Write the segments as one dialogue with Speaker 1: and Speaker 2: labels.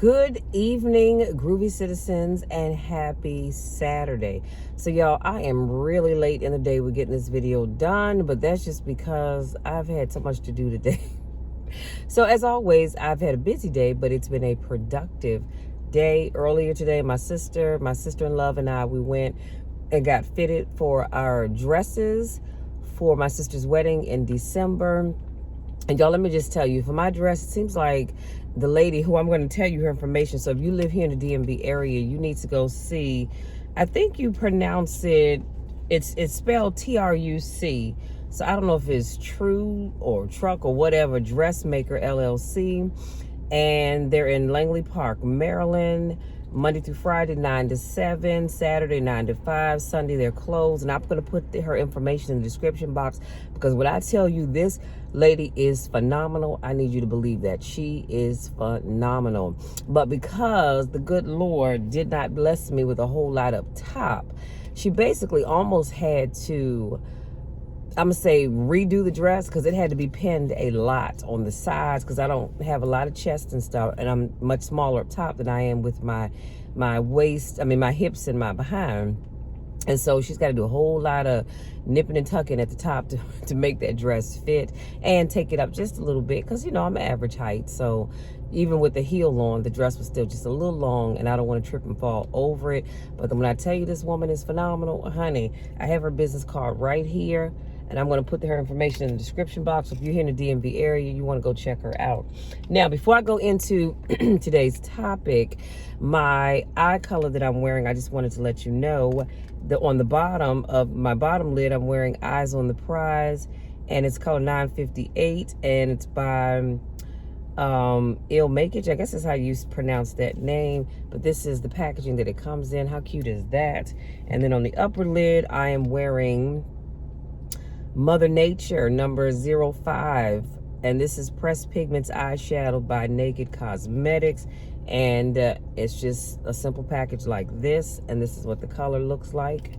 Speaker 1: Good evening, groovy citizens, and happy Saturday. So y'all, I am really late in the day with getting this video done, but that's just because I've had so much to do today. So as always, I've had a busy day, but it's been a productive day. Earlier today, my sister-in-law and I, we went and got fitted for our dresses for my sister's wedding in December. And y'all, let me just tell you, for my dress, it seems like the lady who I'm going to tell you her information. So if you live here in the DMV area, you need to go see. I think you pronounce it, it's spelled Truc. So I don't know if it's True or Truck or whatever, Dressmaker LLC. And they're in Langley Park, Maryland, Monday through Friday, 9 to 7, Saturday, 9 to 5, Sunday, they're closed. And I'm going to put her information in the description box, because when I tell you this lady is phenomenal, I need you to believe that. She is phenomenal. But because the good Lord did not bless me with a whole lot up top, she basically almost had to, I'm going to say, redo the dress, because it had to be pinned a lot on the sides, because I don't have a lot of chest and stuff, and I'm much smaller up top than I am with my waist, my hips and my behind. And so she's got to do a whole lot of nipping and tucking at the top to make that dress fit and take it up just a little bit, because, I'm average height. So even with the heel on, the dress was still just a little long, and I don't want to trip and fall over it. But when I tell you this woman is phenomenal, honey, I have her business card right here, and I'm going to put her information in the description box. If you're here in the DMV area, you want to go check her out. Now, before I go into today's topic, my eye color that I'm wearing, I just wanted to let you know that on the bottom of my bottom lid, I'm wearing Eyes on the Prize, and it's color 958, and it's by Il Makeage. I guess that's how you pronounce that name, but this is the packaging that it comes in. How cute is that? And then on the upper lid, I am wearing Mother Nature number 05, and this is Pressed Pigments eyeshadow by Naked Cosmetics, and it's just a simple package like this, and this is what the color looks like.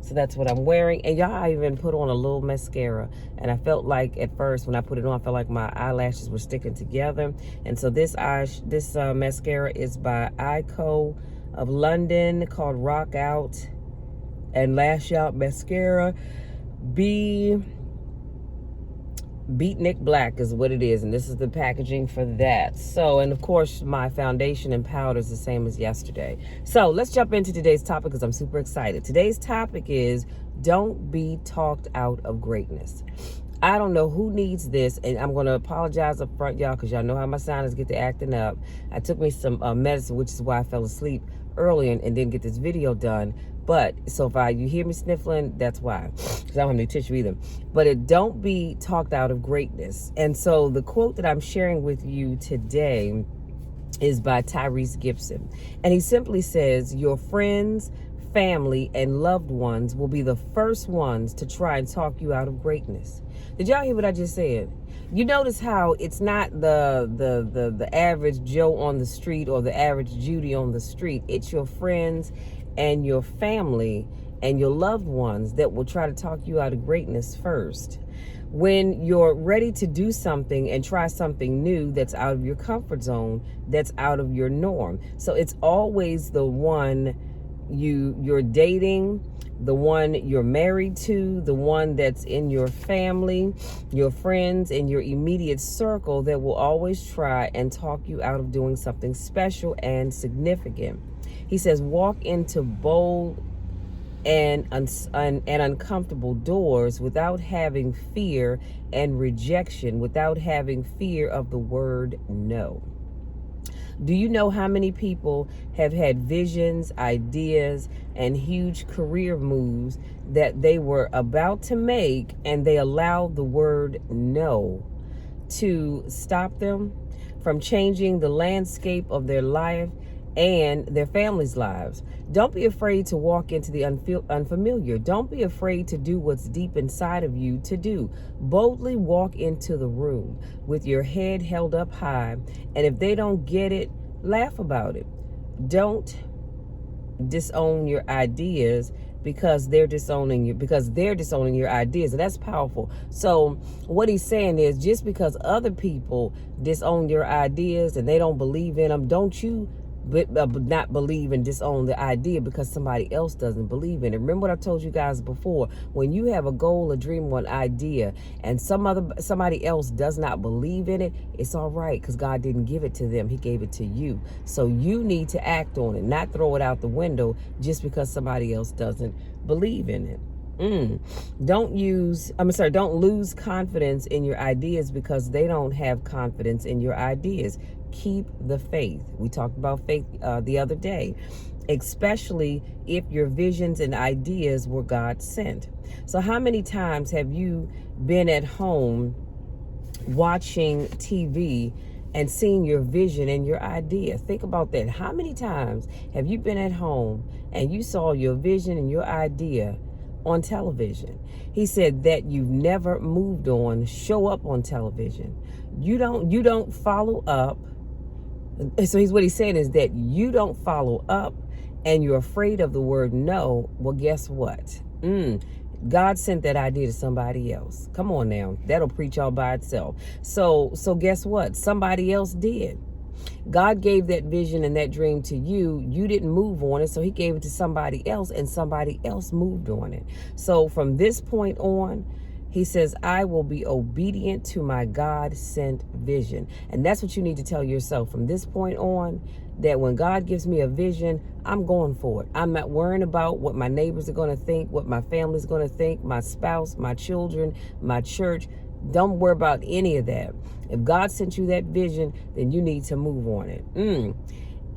Speaker 1: So that's what I'm wearing. And y'all, I even put on a little mascara, and I felt like at first when I put it on, I felt like my eyelashes were sticking together. And so this mascara is by Ico of London, called Rock Out and Lash Out Mascara. Beatnik Black is what it is, and this is the packaging for that. So, and of course, my foundation and powder is the same as yesterday. So let's jump into today's topic, because I'm super excited. Today's topic is don't be talked out of greatness. I don't know who needs this, and I'm going to apologize up front, y'all, because y'all know how my sinus get to acting up. I took me some medicine, which is why I fell asleep early and didn't get this video done. But so if you hear me sniffling, that's why, because I don't have any tissue either. But don't be talked out of greatness. And so the quote that I'm sharing with you today is by Tyrese Gibson. And he simply says, your friends, family, and loved ones will be the first ones to try and talk you out of greatness. Did y'all hear what I just said? You notice how it's not the average Joe on the street or the average Judy on the street. It's your friends and your family and your loved ones that will try to talk you out of greatness first. When you're ready to do something and try something new that's out of your comfort zone, that's out of your norm. So it's always the one you're dating, the one you're married to, the one that's in your family, your friends, and your immediate circle that will always try and talk you out of doing something special and significant. He says, walk into bold and uncomfortable doors without having fear and rejection, without having fear of the word no. Do you know how many people have had visions, ideas, and huge career moves that they were about to make, and they allowed the word no to stop them from changing the landscape of their life and their families' lives? Don't be afraid to walk into the unfamiliar. Don't be afraid to do what's deep inside of you to do. Boldly walk into the room with your head held up high, and if they don't get it, laugh about it. Don't disown your ideas because they're disowning you, because they're disowning your ideas. And that's powerful. So what he's saying is, just because other people disown your ideas and they don't believe in them, don't you not believe and disown the idea because somebody else doesn't believe in it. Remember what I told you guys before: when you have a goal, a dream, or an idea, and somebody else does not believe in it, it's all right, because God didn't give it to them, he gave it to you. So you need to act on it, not throw it out the window just because somebody else doesn't believe in it. Don't lose confidence in your ideas because they don't have confidence in your ideas. Keep the faith. We talked about faith the other day, especially if your visions and ideas were God sent. So how many times have you been at home watching TV and seen your vision and your idea? Think about that. How many times have you been at home and you saw your vision and your idea on television? He said that you've never moved on show up on television. You don't follow up. So what he's saying is that you don't follow up and you're afraid of the word no. Well, guess what? God sent that idea to somebody else. Come on now. That'll preach all by itself. So guess what? Somebody else did. God gave that vision and that dream to you. You didn't move on it, so he gave it to somebody else, and somebody else moved on it. So from this point on, he says, I will be obedient to my God-sent vision. And that's what you need to tell yourself from this point on, that when God gives me a vision, I'm going for it. I'm not worrying about what my neighbors are going to think, what my family's going to think, my spouse, my children, my church. Don't worry about any of that. If God sent you that vision, then you need to move on it.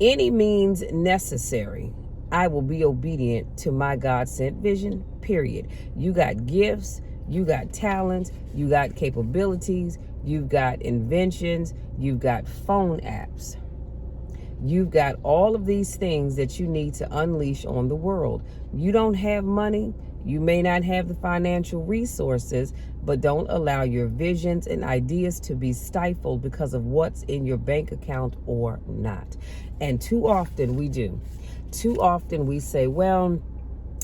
Speaker 1: Any means necessary, I will be obedient to my God-sent vision, period. You got gifts, you got talents, you got capabilities, you've got inventions, you've got phone apps. You've got all of these things that you need to unleash on the world. You don't have money. You may not have the financial resources, but don't allow your visions and ideas to be stifled because of what's in your bank account or not. And too often we do. Too often we say, well,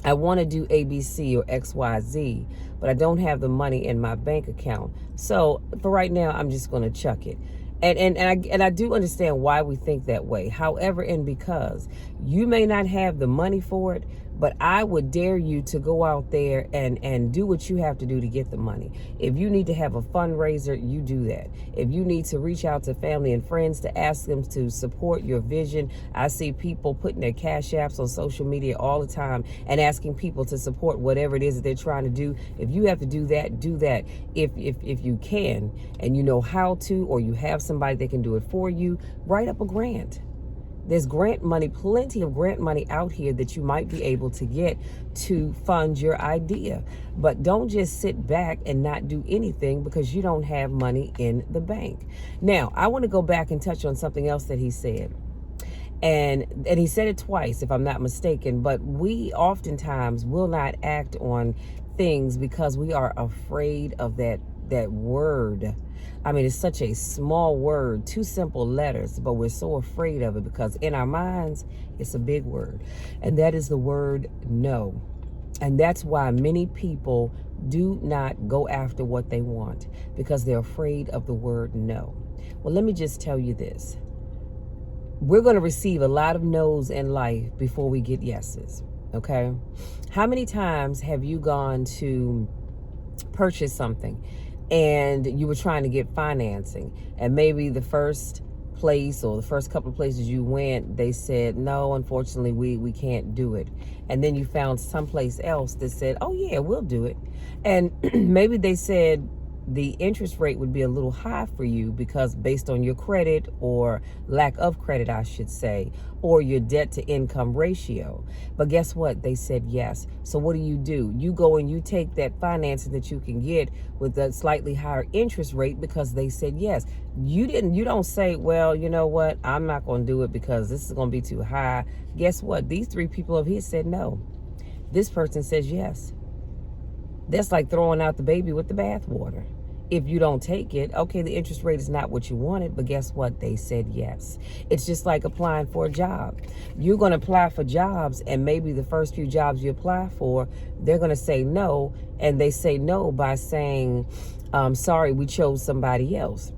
Speaker 1: I want to do ABC or XYZ, but I don't have the money in my bank account. So for right now, I'm just going to chuck it. And I do understand why we think that way. However, and because you may not have the money for it, but I would dare you to go out there and do what you have to do to get the money. If you need to have a fundraiser, you do that. If you need to reach out to family and friends to ask them to support your vision. I see people putting their cash apps on social media all the time and asking people to support whatever it is that they're trying to do. If you have to do that, do that. If you can and you know how to, or you have somebody that can do it for you, write up a grant. There's grant money, plenty of grant money out here that you might be able to get to fund your idea. But don't just sit back and not do anything because you don't have money in the bank. Now, I want to go back and touch on something else that he said. And he said it twice, if I'm not mistaken, but we oftentimes will not act on things because we are afraid of that word. I mean, it's such a small word, 2 simple letters, but we're so afraid of it because in our minds, it's a big word. And that is the word no. And that's why many people do not go after what they want, because they're afraid of the word no. Well, let me just tell you this. We're going to receive a lot of no's in life before we get yeses, okay? How many times have you gone to purchase something and you were trying to get financing, and maybe the first place or the first couple of places you went, they said, no, unfortunately, we can't do it. And then you found someplace else that said, oh yeah, we'll do it. And maybe they said the interest rate would be a little high for you because based on your credit, or lack of credit, I should say, or your debt to income ratio. But guess what? They said yes. So what do? You go and you take that financing that you can get with a slightly higher interest rate because they said yes. You don't say, well, you know what? I'm not going to do it because this is going to be too high. Guess what? These 3 people over here said no. This person says yes. That's like throwing out the baby with the bathwater. if you don't take it, okay, the interest rate is not what you wanted, but guess what? They said yes. It's just like applying for a job. You're going to apply for jobs, and maybe the first few jobs you apply for, they're going to say no, and they say no by saying, sorry, we chose somebody else.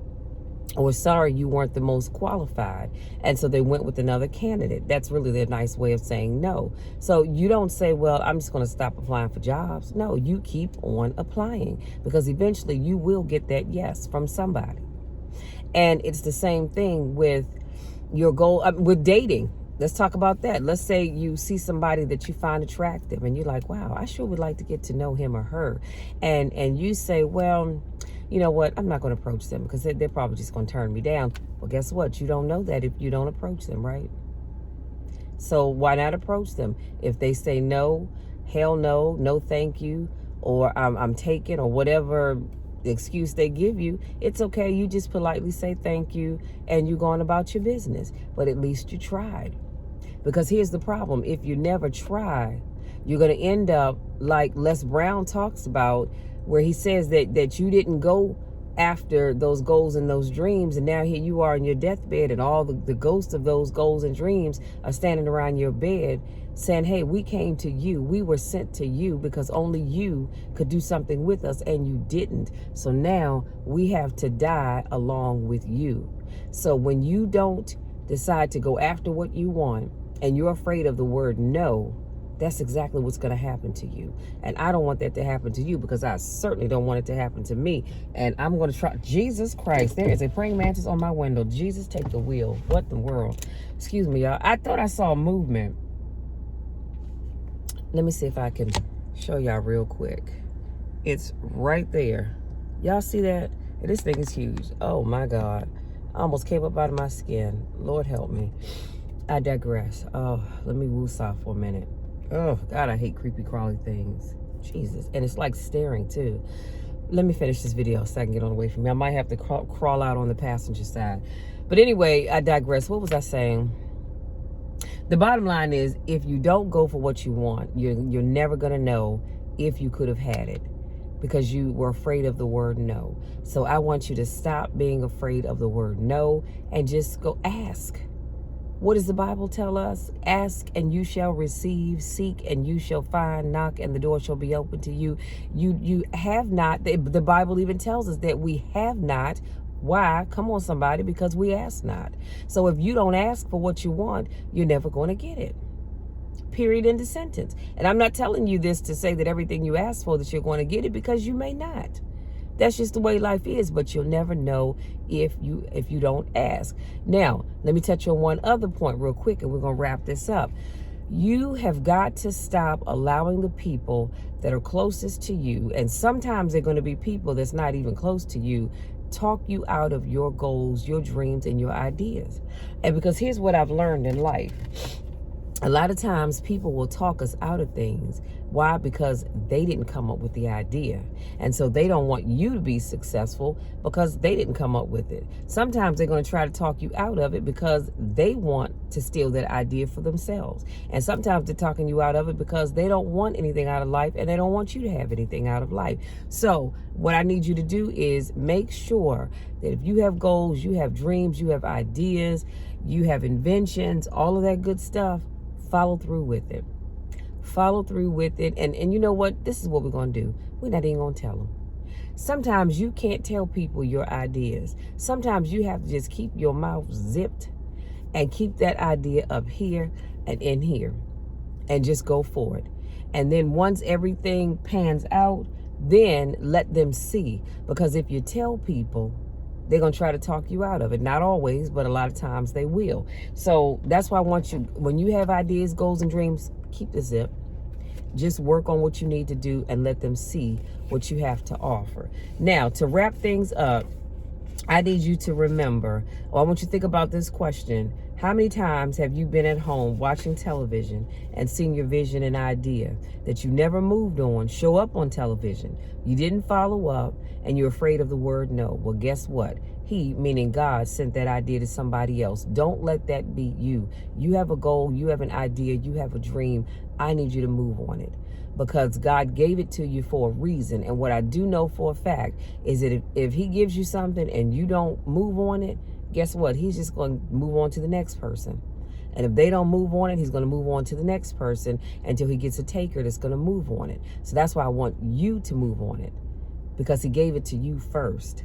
Speaker 1: Or sorry, you weren't the most qualified. And so they went with another candidate. That's really their nice way of saying no. So you don't say, well, I'm just going to stop applying for jobs. No, you keep on applying, because eventually you will get that yes from somebody. And it's the same thing with your goal, with dating. Let's talk about that. Let's say you see somebody that you find attractive and you're like, wow, I sure would like to get to know him or her. And you say, well, you know what, I'm not going to approach them because they're probably just going to turn me down. Well, guess what? You don't know that if you don't approach them, right? So why not approach them? If they say no, hell no, no thank you, or I'm taken, or whatever excuse they give you, it's okay. You just politely say thank you and you're going about your business. But at least you tried. Because here's the problem. If you never try, you're going to end up like Les Brown talks about, where he says that you didn't go after those goals and those dreams, and now here you are in your deathbed, and all the ghosts of those goals and dreams are standing around your bed saying, hey, we came to you, we were sent to you because only you could do something with us, and you didn't. So now we have to die along with you. So when you don't decide to go after what you want, and you're afraid of the word no, that's exactly what's going to happen to you. And I don't want that to happen to you, because I certainly don't want it to happen to me. And I'm going to try. Jesus Christ, there is a praying mantis on my window. Jesus, take the wheel. What in the world? Excuse me, y'all. I thought I saw movement. Let me see if I can show y'all real quick. It's right there. Y'all see that? And this thing is huge. Oh my God. I almost came up out of my skin. Lord help me. I digress. Oh, let me woosah for a minute. Oh, God, I hate creepy crawly things. Jesus. And it's like staring, too. Let me finish this video so I can get on away from me. I might have to crawl out on the passenger side. But anyway, I digress. What was I saying? The bottom line is, if you don't go for what you want, you're never going to know if you could have had it, because you were afraid of the word no. So I want you to stop being afraid of the word no and just go ask. What does the Bible tell us? Ask and you shall receive, seek and you shall find, knock and the door shall be open to you. You have not. The Bible even tells us that we have not. Why? Come on, somebody, because we ask not. So if you don't ask for what you want, you're never going to get it. Period, end of sentence. And I'm not telling you this to say that everything you ask for that you're going to get it, because you may not. That's just the way life is, but you'll never know if you don't ask. Now, let me touch on one other point real quick, and we're going to wrap this up. You have got to stop allowing the people that are closest to you, and sometimes they're going to be people that's not even close to you, talk you out of your goals, your dreams, and your ideas. And because here's what I've learned in life. A lot of times people will talk us out of things. Why? Because they didn't come up with the idea. And so they don't want you to be successful because they didn't come up with it. Sometimes they're going to try to talk you out of it because they want to steal that idea for themselves. And sometimes they're talking you out of it because they don't want anything out of life and they don't want you to have anything out of life. So what I need you to do is make sure that if you have goals, you have dreams, you have ideas, you have inventions, all of that good stuff, follow through with it. Follow through with it. And you know what? This is what we're going to do. We're not even going to tell them. Sometimes you can't tell people your ideas. Sometimes you have to just keep your mouth zipped and keep that idea up here and in here and just go for it. And then once everything pans out, then let them see. Because if you tell people, they're going to try to talk you out of it. Not always, but a lot of times they will. So that's why I want you, when you have ideas, goals, and dreams, keep the zip. Just work on what you need to do and let them see what you have to offer. Now, to wrap things up, I need you to remember, or I want you to think about this question. How many times have you been at home watching television and seen your vision and idea that you never moved on show up on television? You didn't follow up and you're afraid of the word no. Well, guess what? He, meaning God, sent that idea to somebody else. Don't let that be you. You have a goal, you have an idea, you have a dream. I need you to move on it. because God gave it to you for a reason. And what I do know for a fact is that if he gives you something and you don't move on it, guess what? He's just going to move on to the next person. And if they don't move on it, he's going to move on to the next person until he gets a taker that's going to move on it. So that's why I want you to move on it, because he gave it to you first.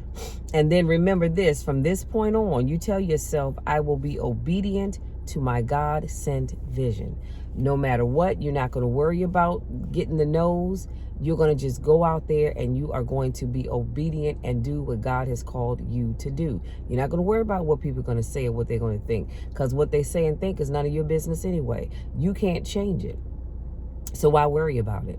Speaker 1: And then remember this, from this point on, you tell yourself, I will be obedient to my God-sent vision. No matter what, you're not going to worry about getting the no's. You're going to just go out there and you are going to be obedient and do what God has called you to do. You're not going to worry about what people are going to say or what they're going to think, because what they say and think is none of your business anyway. You can't change it. So why worry about it?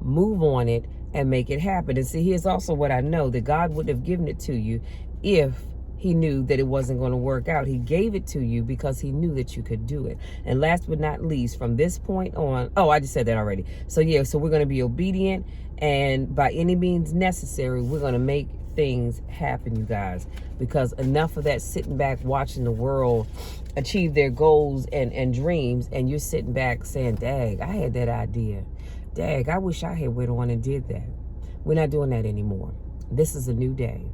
Speaker 1: Move on it and make it happen. And see, here's also what I know, that God wouldn't have given it to you if he knew that it wasn't going to work out. He gave it to you because he knew that you could do it. And last but not least, from this point on, oh, I just said that already. So yeah, so we're going to be obedient, and by any means necessary, we're going to make things happen, you guys, because enough of that sitting back watching the world achieve their goals and dreams, and you're sitting back saying, dag, I had that idea. Dag, I wish I had went on and did that. We're not doing that anymore. This is a new day.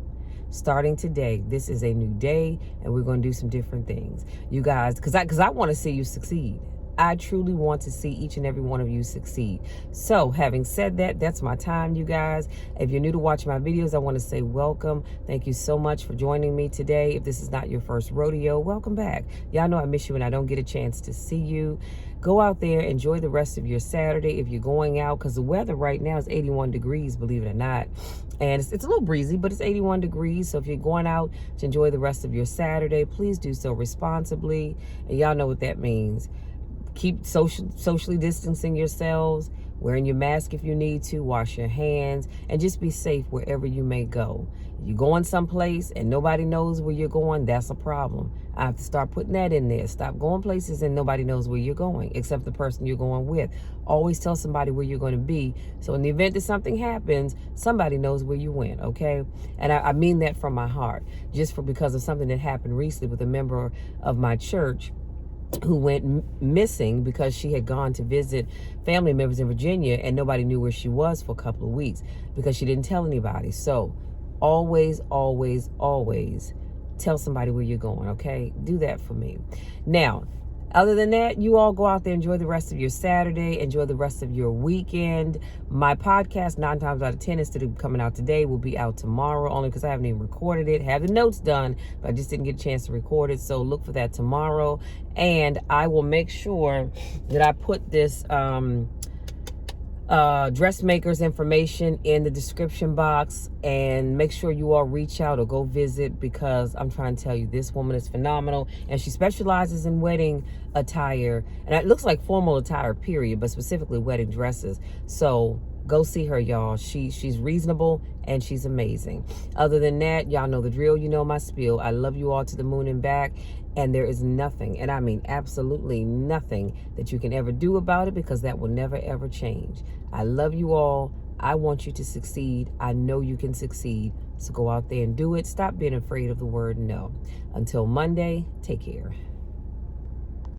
Speaker 1: Starting today, this is a new day, and we're going to do some different things, you guys, because I want to see you succeed. I truly want to see each and every one of you succeed. So having said that, that's my time, you guys. If you're new to watching my videos, I want to say welcome. Thank you so much for joining me today. If this is not your first rodeo, welcome back. Y'all know I miss you and I don't get a chance to see you. Go out there, enjoy the rest of your Saturday if you're going out, because the weather right now is 81 degrees, believe it or not. And it's a little breezy, but it's 81 degrees. So if you're going out to enjoy the rest of your Saturday, please do so responsibly. And y'all know what that means. Keep socially distancing yourselves, wearing your mask if you need to, wash your hands, and just be safe wherever you may go. If you're going someplace and nobody knows where you're going, that's a problem. I have to start putting that in there. Stop going places and nobody knows where you're going except the person you're going with. Always tell somebody where you're going to be, so in the event that something happens, somebody knows where you went, okay? And I mean that from my heart, because of something that happened recently with a member of my church who went missing because she had gone to visit family members in Virginia and nobody knew where she was for a couple of weeks because she didn't tell anybody. So always, always, always tell somebody where you're going, okay? Do that for me. Now, other than that, you all go out there, enjoy the rest of your Saturday, enjoy the rest of your weekend. My podcast, 9 times out of 10, instead of coming out today, will be out tomorrow, only because I haven't even recorded it. Have the notes done, but I just didn't get a chance to record it, so look for that tomorrow. And I will make sure that I put this dressmaker's information in the description box, and make sure you all reach out or go visit, because I'm trying to tell you, this woman is phenomenal, and she specializes in wedding attire, and it looks like formal attire period, but specifically wedding dresses. So go see her, y'all. She's reasonable and she's amazing. Other than that, y'all know the drill. You know my spiel. I love you all to the moon and back. And there is nothing, and I mean absolutely nothing, that you can ever do about it, because that will never, ever change. I love you all. I want you to succeed. I know you can succeed. So go out there and do it. Stop being afraid of the word no. Until Monday, take care.